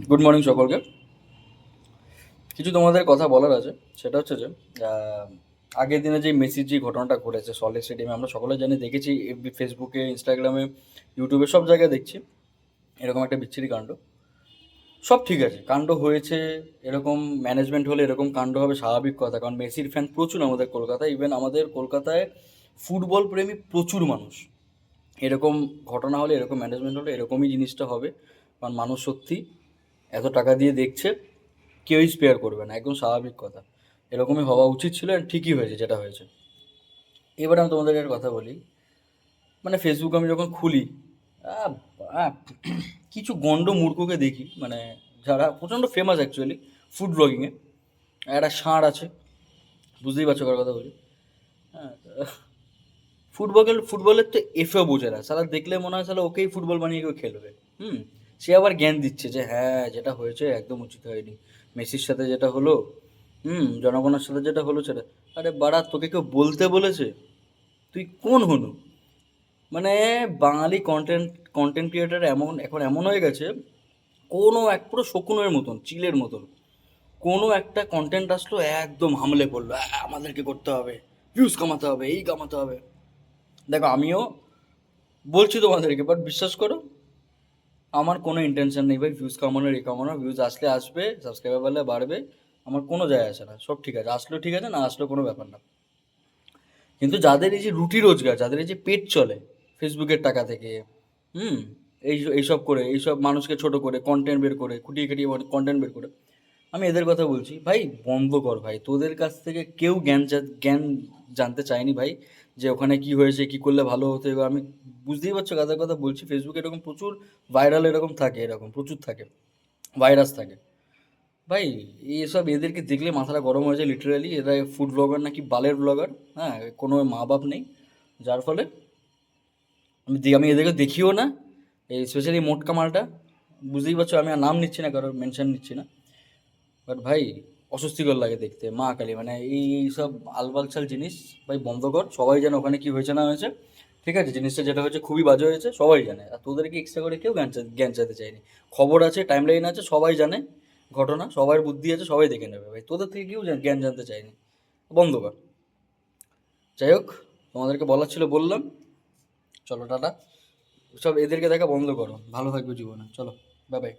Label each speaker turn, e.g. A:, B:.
A: Good morning সকলকে। কিছু তোমাদের কথা বলার আছে। সেটা হচ্ছে যে আহ, আগের দিনে যে মেসির যে ঘটনাটা ঘটেছে সল্টলেক স্টেডিয়ামে, আমরা সকলে জানি, দেখেছি এফবি, ফেসবুকে, ইনস্টাগ্রামে, ইউটিউবে, সব জায়গায় দেখছি এরকম একটা বিচ্ছিরি কাণ্ড। সব ঠিক আছে, কাণ্ড হয়েছে, এরকম ম্যানেজমেন্ট হলে এরকম কাণ্ড হবে, স্বাভাবিক কথা, কারণ মেসির ফ্যান প্রচুর আমাদের কলকাতায়। ইভেন আমাদের কলকাতায় ফুটবল প্রেমী প্রচুর মানুষ। এরকম ঘটনা হলে, এরকম ম্যানেজমেন্ট হলে এরকমই জিনিসটা হবে। কারণ মানুষ সত্যি এত টাকা দিয়ে দেখছে, কেউই স্পেয়ার করবে না, একদম স্বাভাবিক কথা। এরকমই হওয়া উচিত ছিল, আর ঠিকই হয়েছে যেটা হয়েছে। এবার আমি তোমাদেরকে একটা কথা বলি। মানে ফেসবুক আমি যখন খুলি, আহ, আহ, কিছু গন্ড মূর্খকে দেখি, মানে যারা প্রচণ্ড ফেমাস অ্যাকচুয়ালি ফুড ব্লগিংয়ে। একটা ষাঁড় আছে, বুঝতেই পারছো কার কথা বলি। হ্যাঁ, ফুটবলের তো এফও বোঝে না সালা, দেখলে মনে হয় সালা ওকেই ফুটবল বানিয়ে কেউ খেলবে। হুম। সে আবার জ্ঞান দিচ্ছে যে হ্যাঁ, যেটা হয়েছে একদম উচিত হয়নি, মেসির সাথে যেটা হলো, জনগণের সাথে যেটা হলো সেটা। আরে বাড়া, তোকে কেউ বলতে বলেছে? তুই কোন হনু? মানে বাঙালি কন্টেন্ট কন্টেন্ট ক্রিয়েটার এমন এখন এমন হয়ে গেছে, কোনো এক পুরো শকুনের মতন, চিলের মতন। কোনো একটা কন্টেন্ট আসলো একদম হামলে পড়লো, আমাদেরকে করতে হবে, ভিউজ কামাতে হবে, এই কামাতে হবে। দেখো, আমিও বলছি তোমাদেরকে, বাট বিশ্বাস করো, আমার কোনো ইন্টেনশন নেই ভাই ভিউজ কামানোর, এই কামানোর। ভিউজ আসলে আসবে, সাবস্ক্রাইবার বাড়লে বাড়বে, আমার কোনো যায় আসে না। সব ঠিক আছে, আসলেও ঠিক আছে, না আসলেও কোনো ব্যাপার না। কিন্তু যাদের এই যে রুটি রোজগার, যাদের এই যে পেট চলে ফেসবুকের টাকা থেকে, হুম, এইসব করে, এইসব মানুষকে ছোট করে কন্টেন্ট বের করে, খুঁটিয়ে খুঁটিয়ে কন্টেন্ট বের করে, আমি এদের কথা বলছি, ভাই বন্ধ কর ভাই। তোদের কাছ থেকে কেউ জ্ঞান জানতে চায়নি ভাই, যে ওখানে কি হয়েছে, কি করলে ভালো হতো। এবার আমি বুঝতেই পারছো কাদের কথা বলছি। ফেসবুকে এরকম প্রচুর ভাইরাল এরকম থাকে, এরকম প্রচুর থাকে, ভাইরাস থাকে। ভাই এসব এদেরকে দেখলে মাথাটা গরম হয়ে যায় লিটারালি। এরা ফুড ব্লগার নাকি বালের ব্লগার। হ্যাঁ, কোনো মা বাপ নেই, যার ফলে আমি এদেরকে দেখিও না। এই স্পেশালি মোটকা মালটা, বুঝতেই পারছো, আমি আর নাম নিচ্ছি না, কারোর মেনশন নিচ্ছি না। বাট ভাই, অস্বস্তিকর লাগে দেখতে, মা কালী, মানে এই সব আলবালছাল জিনিস ভাই বন্ধ কর। সবাই জানে ওখানে কি হয়েছে না হয়েছে, ঠিক আছে? জিনিসটা যেটা হয়েছে খুবই বাজে হয়েছে, সবাই জানে। আর তোদেরকে এক্সট্রা করে কেউ জ্ঞান চাইতে চায়নি। খবর আছে, টাইম লাইন আছে, সবাই জানে ঘটনা, সবার বুদ্ধি আছে, সবাই দেখে নেবে ভাই। তোদের থেকে কেউ জ্ঞান জানতে চায়নি, বন্ধ কর। যাই হোক, তোমাদেরকে বলার ছিল বললাম। চলো টাটা। সব এদেরকে দেখা বন্ধ করো, ভালো থাকবে জীবনে। চলো, বাই বাই।